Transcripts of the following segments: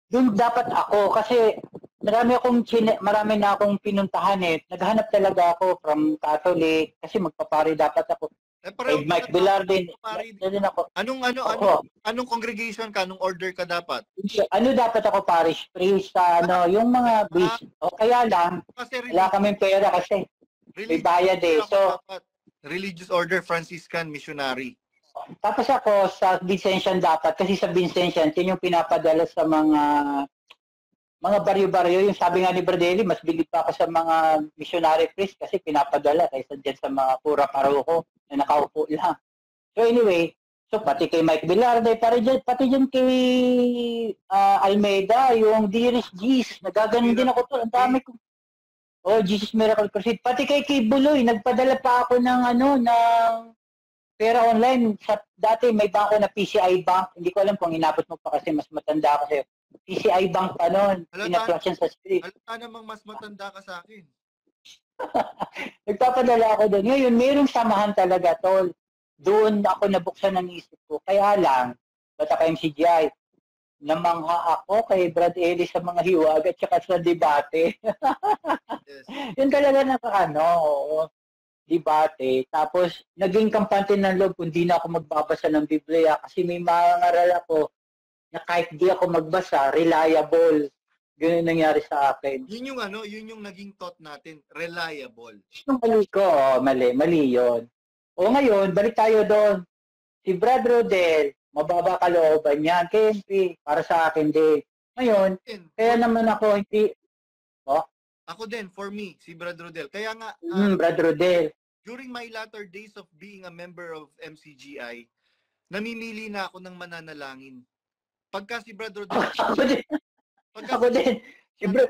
Doon dapat ako kasi marami na akong pinuntahan eh. Naghanap talaga ako from Catholic kasi magpapari dapat ako. Kay Mike Villar din. Din ako. Anong congregation ka? Anong order ka dapat? Ano dapat ako, parish priest sa yung mga bishop. O kaya lang, wala kaming pera kasi may bayad eh. So, religious order, Franciscan missionary. Tapos ako sa Vincentian dapat kasi sa Vincentian yun yung pinapadala sa mga baryo-baryo. Yung sabi nga ni Bradley, mas bilib pa ako sa mga missionary priest kasi pinapadala kaysa dyan sa mga pura paroko na nakaupo lang. So anyway, so pati kay Mike Velarde, pati dyan kay Almeida, yung Dearest Jesus, nagaganon din ako to. Ang dami ko. Oh, Jesus Miracle Crusade. Pati kay Buloy, nagpadala pa ako ng ng pera online. Dati may bangko na PCI Bank. Hindi ko alam kung inabot mo pa kasi mas matanda ako sa'yo. PCI Bank pa noon. Pinaplas yan sa street. Halata namang mas matanda ka sa akin. Nagpapadala ako doon. Ngayon, mayroong samahan talaga, tol. Doon ako nabuksan ng isip ko. Kaya lang, bata ka MCGI, namangha ako kay Brad Ellis sa mga hiwag at saka sa debate. Yes. Yun talaga debate. Tapos, naging kampante ng loob kung di na ako magbabasa ng Biblia kasi may mga ngaral ako na kahit di ako magbasa, reliable. Ganun nangyari sa akin. Yun yung naging thought natin, reliable. Yung mali ko, mali yun. O ngayon, balik tayo doon. Si Brad Rodel, mababa kalooban yan. KNP, para sa akin din. Ngayon, kaya naman ako hindi... Ako din, for me, si Brad Rodel. Kaya nga... Brad Rodel. During my latter days of being a member of MCGI, namimili na ako ng mananalangin. Pagka si Brad Rodel... Ako din. Si Brad...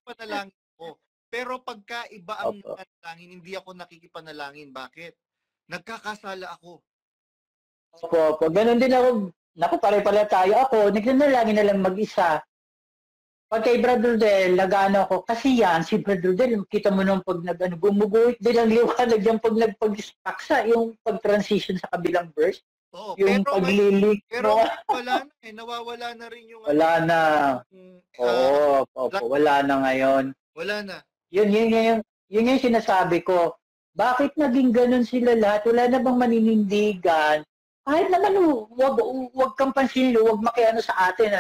panalangin ko. Pero pagka iba ang nanalangin, hindi ako nakikipanalangin. Bakit? Nagkakasala ako. Opo. Ganun din ako. Naku, pare-pala tayo. Ako, nagnanalangin na lang mag-isa. Pag kay Brad Rodel, nag-ano ako, kasi yan, si Brad Rodel, kita mo nung pag gumuguhit din ang liwanag yung pag nagpag-paksa, yung pag-transition sa kabilang verse. Oo, yung paglilik. Pero wala na eh, nawawala na rin yung... Wala na. Oo, wala na ngayon. Wala na. Yun yung sinasabi ko. Bakit naging ganun sila lahat? Wala na bang maninindigan? Kahit naman, wag kang pansinin, wag makiano sa atin,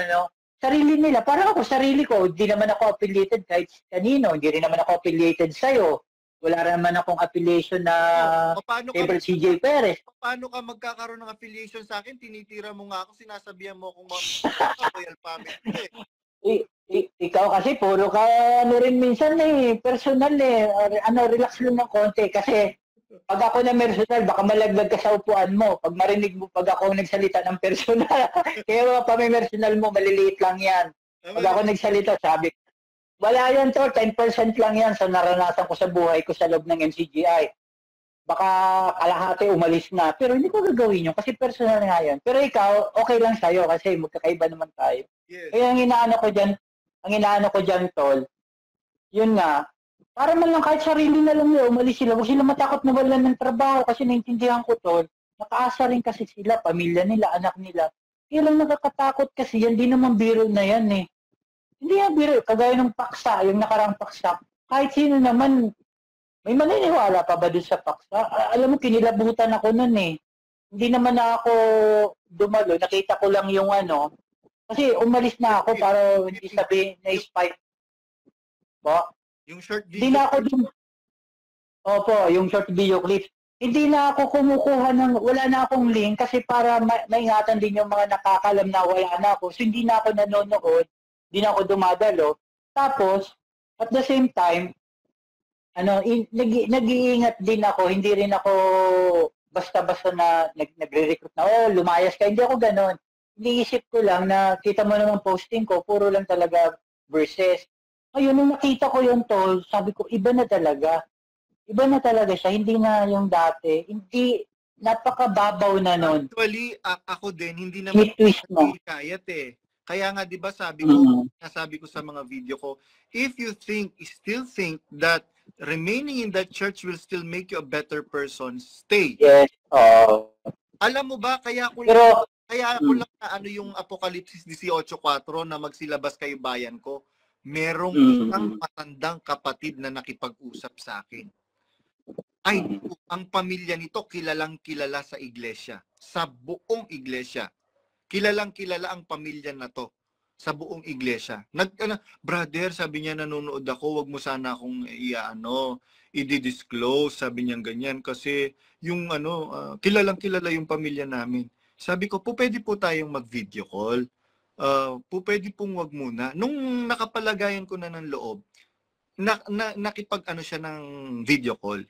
sarili nila. Parang ako, sarili ko, hindi naman ako affiliated kahit kanino. Hindi rin naman ako affiliated sa'yo. Wala rin naman akong affiliation na favorite CJ Perez. Paano ka magkakaroon ng affiliation sa akin? Tinitira mo nga ako, sinasabihan mo akong royal family. Ikaw kasi, puro ka rin minsan personal relax lang ng konti. Kasi pag ako na personal, baka malaglag ka sa upuan mo. Pag marinig mo, pag ako nagsalita ng personal, kaya mga pami-personal mo, maliliit lang yan. Pag ako nagsalita, sabi, wala yan to, 10% lang yan sa naranasan ko sa buhay ko sa loob ng MCGI. Baka kalahati umalis na, pero hindi ko gagawin yun kasi personal nga yan. Pero ikaw, okay lang sa'yo kasi magkakaiba naman tayo. Yes. Kaya ang inaano ko dyan, tol, yun nga, para man lang kahit sarili na lang nila, umalis sila. Huwag sila matakot na wala ng trabaho kasi naintindihan ko to. Nakaasa rin kasi sila, pamilya nila, anak nila. Kaya lang nakakatakot kasi yan, di naman biro na yan eh. Hindi yan biro, kagaya ng paksa, yung nakarang paksa. Kahit sino naman, may maniniwala pa ba doon sa paksa? Alam mo, kinilabutan ako nun eh. Hindi naman na ako dumalo, nakita ko lang yung kasi umalis na ako para hindi sabihin na spike. Yung short video. Hindi na ako Opo, yung short video clips. Hindi na ako kumukuha wala na akong link kasi para maingatan din yung mga nakakalam na wala na ako. So hindi na ako nanonood, hindi na ako dumadalo. Tapos, at the same time, nag-iingat din ako, hindi rin ako basta-basta na nagre-recruit na, lumayas ka. Hindi ako ganon. Iniisip ko lang na kita mo naman posting ko, puro lang talaga verses. Ayun, nung nakita ko yung tol, sabi ko, iba na talaga. Iba na talaga siya, hindi na yung dati. Hindi, napakababaw na nun. Actually, ako din, hindi naman kayat eh. Kaya nga, di ba sabi ko sa mga video ko, if you still think that remaining in that church will still make you a better person, stay. Yes. Alam mo ba, kaya Kaya ako lang na ano yung Apokalipsis 18:4 na magsilabas kayo bayan ko. Merong isang matandang kapatid na nakipag-usap sa akin. Ay, ang pamilya nito kilalang kilala sa iglesia. Sa buong iglesia. Kilalang kilala ang pamilya na to sa buong iglesia. Brother, sabi niya, nanonood ako, wag mo sana akong i-disclose, sabi niya ganyan, kasi yung kilalang kilala yung pamilya namin. Sabi ko, pwede po tayong mag-video call. Pwede pong wag muna. Nung nakapalagayan ko na ng loob, nakipag siya ng video call.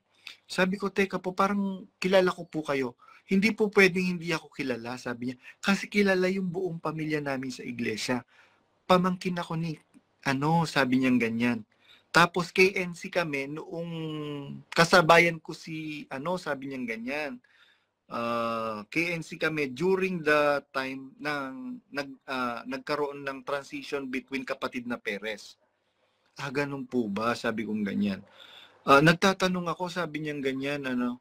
Sabi ko, teka po, parang kilala ko po kayo. Hindi po pwedeng hindi ako kilala, sabi niya. Kasi kilala yung buong pamilya namin sa iglesia. Pamangkin ako ni, sabi niya ganyan. Tapos KNC kami, noong kasabayan ko si, sabi niya ganyan. KNC kami during the time ng nagkaroon ng transition between kapatid na Perez. Ganun po ba? Sabi kong ganyan. Nagtatanong ako, sabi niya ganyan, ano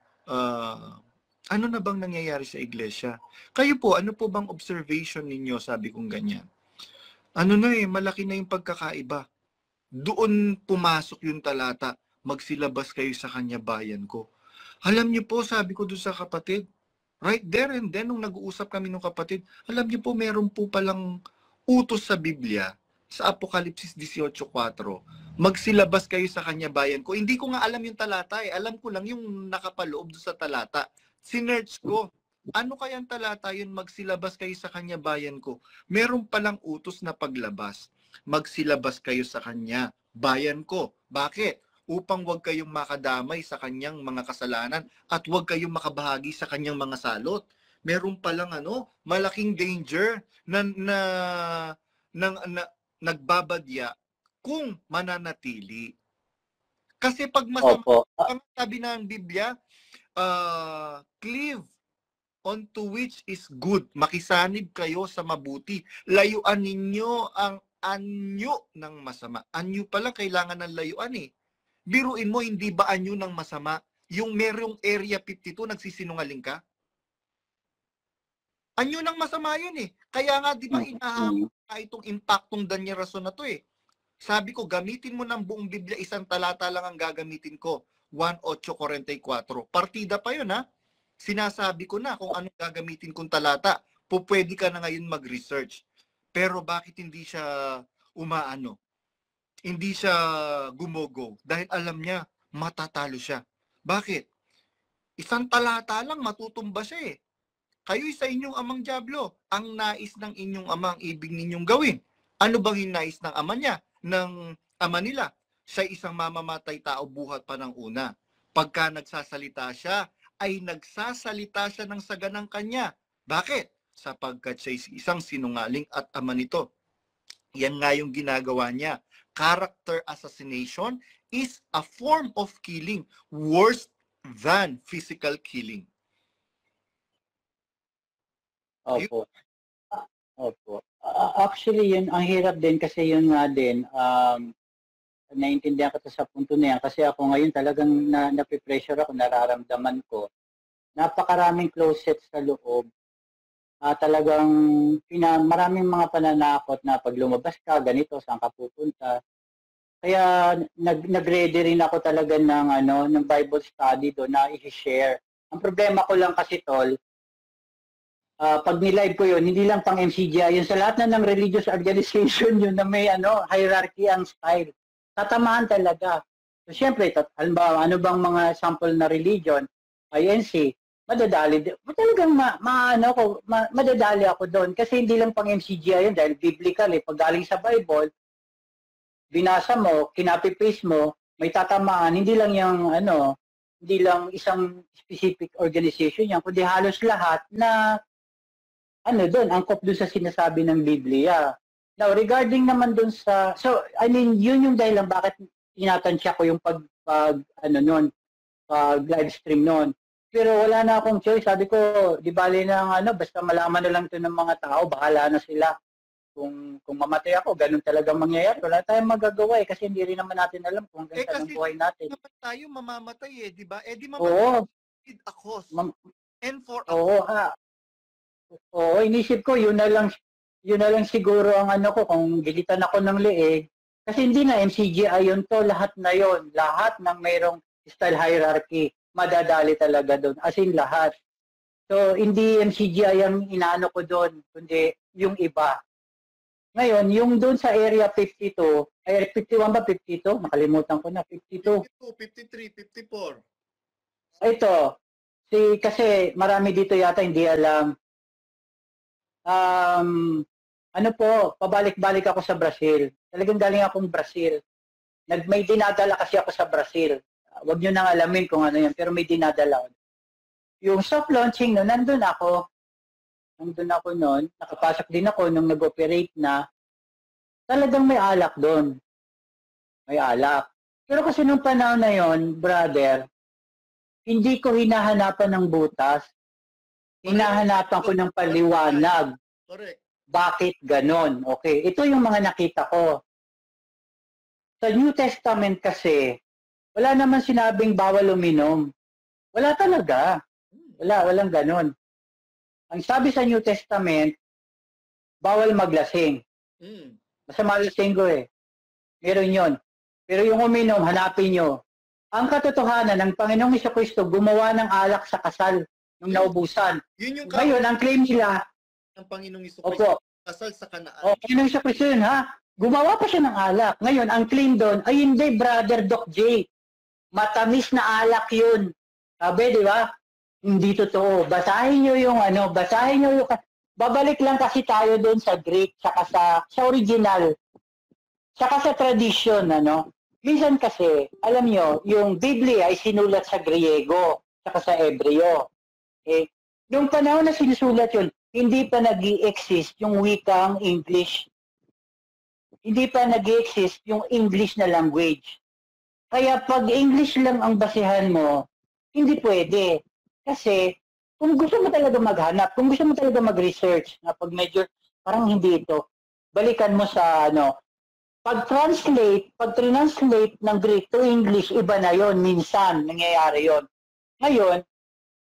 na bang nangyayari sa iglesia? Kayo po, ano po bang observation ninyo? Sabi kong ganyan. Malaki na yung pagkakaiba. Doon pumasok yung talata, magsilabas kayo sa kanya bayan ko. Alam niyo po, sabi ko doon sa kapatid, right there and then, nung nag-uusap kami ng kapatid, alam niyo po, meron po palang utos sa Biblia, sa Apokalipsis 18:4, magsilabas kayo sa kanya bayan ko. Hindi ko nga alam yung talata eh. Alam ko lang yung nakapaloob doon sa talata. Sinerch ko, ano kayang talata yun, magsilabas kayo sa kanya bayan ko? Meron palang utos na paglabas, magsilabas kayo sa kanya bayan ko. Bakit? Upang wag kayong makadamay sa kanyang mga kasalanan at wag kayong makabahagi sa kanyang mga salot. Meron palang malaking danger na nagbabadya kung mananatili. Kasi pag masama, ang sabi ng Biblia, cleave onto which is good. Makisanib kayo sa mabuti. Layuan ninyo ang anyo ng masama. Anyo pala kailangan ng layuan eh. Biruin mo, hindi ba anyo ng masama? Yung merong Area 52, nagsisinungaling ka? Anyo ng masama yun eh. Kaya nga, di ba, inahamon na itong impaktong Daniel-rason na to eh. Sabi ko, gamitin mo ng buong Biblia, isang talata lang ang gagamitin ko. 1:8:44. Partida pa yun ha. Sinasabi ko na kung anong gagamitin kong talata. Pwede ka na ngayon mag-research. Pero bakit hindi siya hindi siya gumogo? Dahil alam niya, matatalo siya. Bakit? Isang talata lang, matutumba siya eh. Kayo'y sa inyong amang dyablo. Ang nais ng inyong ama ang ibig ninyong gawin. Ano bang hinais ng ama niya? Ng ama nila? Siya isang mamamatay tao buhat pa ng una. Pagka nagsasalita siya, ay nagsasalita siya ng saganang kanya. Bakit? Sapagkat siya isang sinungaling at ama nito. Yan nga yung ginagawa niya. Character assassination is a form of killing worse than physical killing. Opo. Opo. Actually, yun, ang hirap din kasi yun nga din, naiintindihan ko sa punto na yan kasi ako ngayon talagang napipressure ako, nararamdaman ko. Napakaraming closet sa loob. Talagang maraming mga pananakot na pag lumabas ka, ganito, saan ka pupunta. Kaya nag-ready rin ako talaga ng Bible study doon na i-share. Ang problema ko lang kasi, Tol, pag nilive ko yun, hindi lang pang MCGI, yun sa lahat na ng religious organization yun na may hierarchy ang style. Tatamaan talaga. So, siyempre, halimbawa, ano bang mga sample na religion, INC, madadali. Talagang madadali ako doon. Kasi hindi lang pang MCGI yun, dahil biblical eh. Pag galing sa Bible, binasa mo, kinapi-paste mo, may tatamaan, hindi lang yung hindi lang isang specific organization yan, kundi halos lahat na doon, angkop doon sa sinasabi ng Biblia. Now, regarding naman doon sa, so, I mean, yun yung dahilan bakit tinatansya ko yung pag live stream noon. Pero wala na akong choice. Sabi ko, di bali na basta malaman na lang ito ng mga tao, bahala na sila. Kung mamatay ako, ganun talagang mangyayari. Wala tayong magagawa eh, kasi hindi rin naman natin alam kung ganun ang buhay natin. Kasi tayo mamamatay eh, di ba? Di mamatay with a cause. And for a Oo, inisip ko, yun na lang siguro ang ano ko, kung gilitan ako ng leeg. Kasi hindi na MCGI yun to, lahat na yon, lahat ng mayroong style hierarchy, madadali talaga doon, as in lahat. So, hindi MCGI ang inaano ko doon, kundi yung iba. Ngayon, yung doon sa Area 52, ay 51 ba 52? Nakalimutan ko na, 52. 52, 53, 54. Ito, kasi marami dito yata hindi alam. Ano po, pabalik-balik ako sa Brazil. Talagang galing akong Brazil. May dinadala kasi ako sa Brazil. Huwag nyo nang alamin kung ano yan, pero may dinadala ako. Yung soft launching no, nandun ako noon, nakapasok din ako nung nag-operate na, talagang may alak doon. May alak. Pero kasi nung panahon na yon, brother, hindi ko hinahanapan ng butas. Hinahanapan ko ng paliwanag. Correct. Bakit ganon? Okay, ito yung mga nakita ko. Sa New Testament kasi, wala naman sinabing bawal uminom. Wala talaga. Walang ganon. Ang sabi sa New Testament, bawal maglasing. Masama lasing ko eh. Meron yun. Pero yung uminom, hanapin nyo. Ang katotohanan ng Panginoong Jesucristo, gumawa ng alak sa kasal nung naubusan. Yun yung ngayon, ang claim nila, ng Panginoong Jesucristo, kasal sa Kanaan. Panginoong Jesucristo yun, ha? Gumawa pa siya ng alak. Ngayon, ang claim doon, ay hindi, brother Doc J. Matamis na alak yun. Sabi, di ba? Hindi totoo. Basahin nyo yung babalik lang kasi tayo doon sa Greek, saka sa original, saka sa tradition, ano? Minsan kasi, alam nyo, yung Biblia ay sinulat sa Griego, saka sa Hebreo. Yung panahon na sinusulat yun, hindi pa nag-i-exist yung wikang English. Hindi pa nag-i-exist yung English na language. Kaya pag English lang ang basihan mo, hindi pwede. Kasi kung gusto mo talaga maghanap, kung gusto mo talaga mag-research, na pag medyo parang hindi ito, balikan mo sa pag-translate ng Greek to English, iba na yon, minsan nangyayari yon. Ngayon,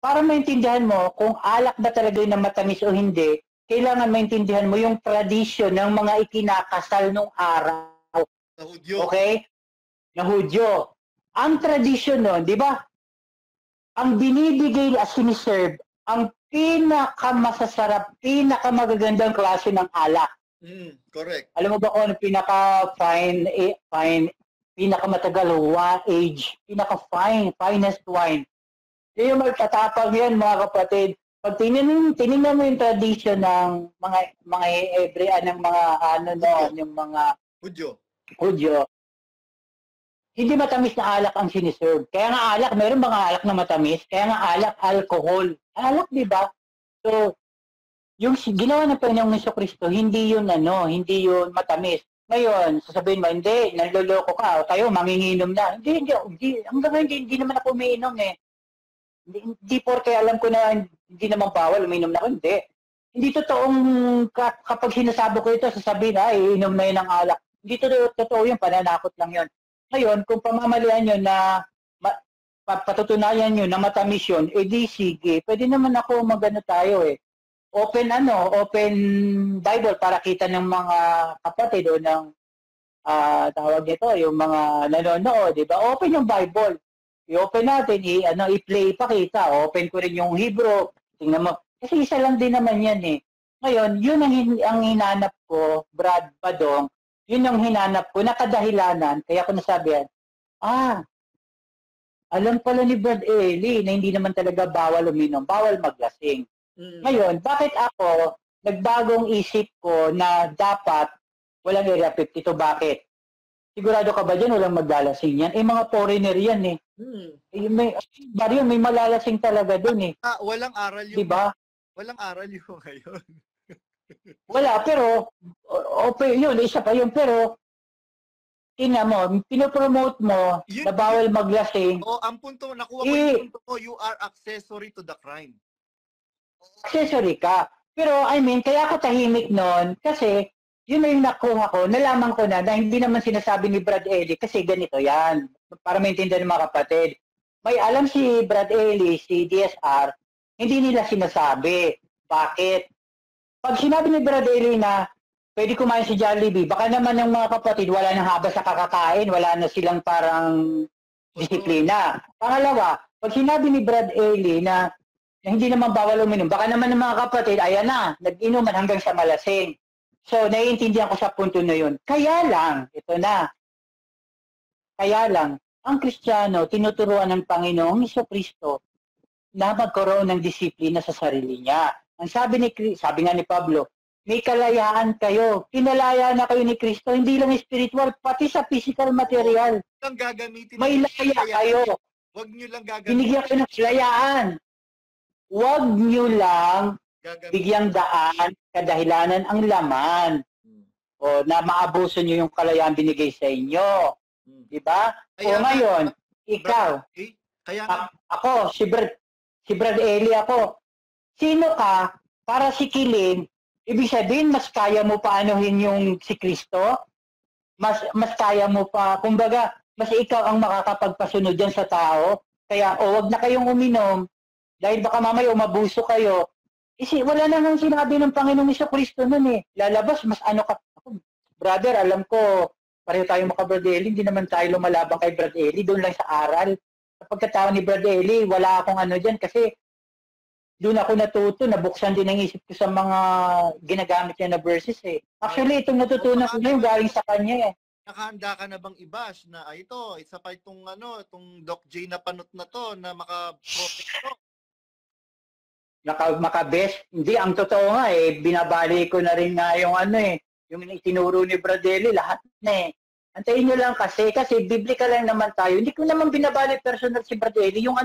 para maintindihan mo kung alak ba talaga na matamis o hindi, kailangan maintindihan mo yung tradisyon ng mga ikinakasal nung araw. Na Hudyo. Okay? Na Hudyo. Ang tradisyon nun, di ba? Ang binibigay at siniserve, ang pinakamasasarap, pinakamagagandang klase ng alak. Correct. Alam mo ba kung ano pinaka-fine, pinakamatagal age, finest wine. Yung magtatapang yan, mga kapatid. Pag tinignan mo yung tradition ng mga Hebrean, ng mga yung mga Hudyo, hindi matamis na alak ang siniserve. Kaya nga alak, meron mga alak na matamis, kaya nga alak, alcohol. Alak, di ba? So, yung ginawa ng Panginoong Jesucristo, hindi yun matamis. Ngayon, sasabihin mo, hindi, naloloko ka, o tayo, manginginom na. Hindi, hanggang hindi naman ako umiinom eh. Hindi porke alam ko na hindi naman bawal, uminom na ako, hindi. Hindi totoong kapag sinasabi ko ito, sasabihin, iinom na yun ng alak. Hindi totoo yun, pananakot lang yun. Ngayon, kung pamamalian nyo na patutunayan nyo na matamis yun, di sige, pwede naman ako magano tayo eh. Open Bible para kita ng mga kapatid o ng tawag nito, yung mga nanonood, di ba? Open yung Bible. I-open natin, i-play pakita. Open ko rin yung Hebrew. Tingnan mo. Kasi isa lang din naman yan eh. Ngayon, yun ang hinanap ko, Brad Padong, yun ang hinanap ko, nakadahilanan, kaya ko nasabihan, alam pala ni Brad Eli na hindi naman talaga bawal uminom, bawal maglasing. Ngayon, bakit ako, nagbagong isip ko na dapat walang Area 52, bakit? Sigurado ka ba dyan, walang maglalasing yan? Mga foreigner yan eh. May malalasing talaga dun eh. Walang aral yung diba? Walang aral yung ngayon. Wala, pero yun, isa pa yun, pero tingnan mo, pinopromote mo na bawal maglasing. Ang punto, nakuha ko yung punto ko, you are accessory to the crime. Accessory ka. Pero, kaya ako tahimik nun, kasi, yun na yung nakuha ko, nalaman ko na hindi naman sinasabi ni Brad Eli, kasi ganito yan, para maintindihan ng mga kapatid. May alam si Brad Eli, si DSR, hindi nila sinasabi. Bakit? Pag sinabi ni Brad Eli na pwede kumain si Jollibee, baka naman ng mga kapatid wala nang haba sa kakakain, wala na silang parang disiplina. Pangalawa, pag sinabi ni Brad Eli na hindi naman bawal uminom, baka naman ng mga kapatid, ayan na, nag-inuman hanggang sa malasing. So, naiintindihan ko sa punto na yun. Kaya lang, ito na, kaya lang, ang Kristiyano, tinuturuan ng Panginoong Jesucristo na magkaroon ng disiplina sa sarili niya. Ang sabi nga ni Pablo, may kalayaan kayo. Kinalaya na kayo ni Kristo, hindi lang spiritual, pati sa physical material. May laya kayo. Huwag nyo lang gagamitin. Binigyan kayo ng kalayaan. Huwag nyo lang bigyang daan kadahilanan ang laman. O na maabuso nyo yung kalayaan binigay sa inyo. Diba? O ngayon, ikaw, ako, si Brad Eli ako, sino ka para sikilin? Ibig sabihin, mas kaya mo paanuhin yung si Kristo? Mas kaya mo pa, kumbaga, mas ikaw ang makakapagpasunod dyan sa tao. Kaya, wag na kayong uminom, dahil baka mamaya umabuso kayo. Wala namang sinabi ng Panginoong Jesucristo nun eh. Lalabas, mas ano ka. Brother, alam ko, pareho tayo Brad Eli, hindi naman tayo lumalabang kay Brad Eli, doon lang sa aral. Sa pagkatao ni Brad Eli, wala akong ano dyan kasi doon ako natuto, nabuksan din ang isip ko sa mga ginagamit niya na verses eh. Actually, itong natutunan ko na yung galing sa kanya eh. Nakahanda ka na bang i-bash na ito, isa pa itong itong Doc J na panot na to na maka-protect to? Maka-best? Hindi, ang totoo nga eh, binabali ko na rin nga yung yung itinuro ni Brad Eli, lahat na eh. Antayin nyo lang kasi biblical lang naman tayo. Hindi ko naman binabali personal si Brad Eli, yung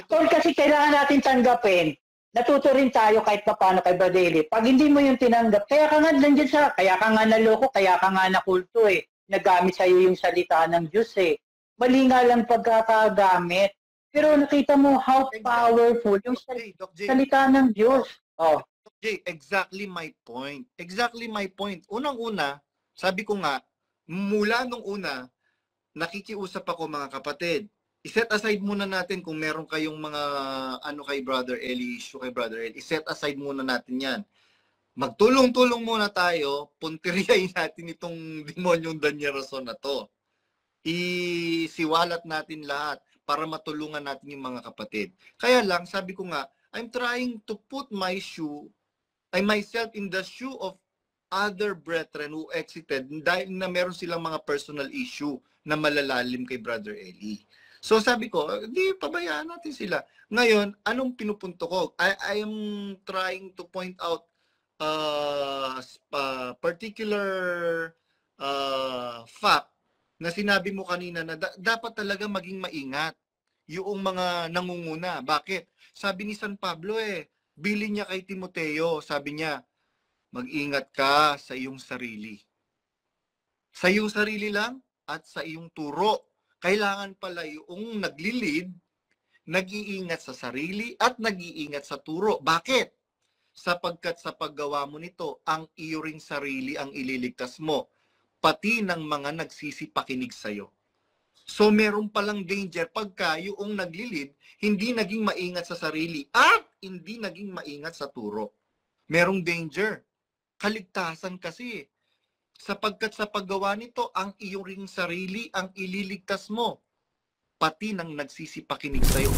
tol kasi kailangan natin tanggapin. Natuto rin tayo kahit paano kay Brad Eli. Pag hindi mo yung tinanggap, kaya ka nga naloko, kaya ka nga nakulto eh. Nagamit sa'yo yung salita ng Diyos eh. Mali nga lang pagkakagamit. Pero nakita mo how powerful yung salita ng Diyos. Oh. Exactly my point. Exactly my point. Unang-una, sabi ko nga, mula nung una, nakikiusap ako mga kapatid. I-set aside muna natin kung meron kayong mga kay Brother Eli, issue kay Brother Eli. I-set aside muna natin yan. Magtulong-tulong muna tayo, puntiryain natin itong demonyong Danyerason na to. Isiwalat natin lahat para matulungan natin yung mga kapatid. Kaya lang, sabi ko nga, I'm trying to put myself in the shoe of other brethren who exited dahil na meron silang mga personal issue na malalalim kay Brother Eli. So sabi ko, di pabayaan natin sila. Ngayon, anong pinupunto ko? I am trying to point out particular fact na sinabi mo kanina na dapat talaga maging maingat yung mga nangunguna. Bakit? Sabi ni San Pablo bilin niya kay Timoteo, sabi niya, mag-ingat ka sa iyong sarili. Sa iyong sarili lang at sa iyong turo. Kailangan pala yung naglilid, nag-iingat sa sarili at nag-iingat sa turo. Bakit? Sapagkat sa paggawa mo nito, ang iyo ring sarili ang ililigtas mo, pati ng mga nagsisipakinig sa'yo. So meron palang danger pagka yung naglilid, hindi naging maingat sa sarili at hindi naging maingat sa turo. Merong danger. Kaligtasan kasi. Sapagkat sa paggawa nito, ang iyong ring sarili ang ililigtas mo, pati ng nagsisipakinig sa'yo.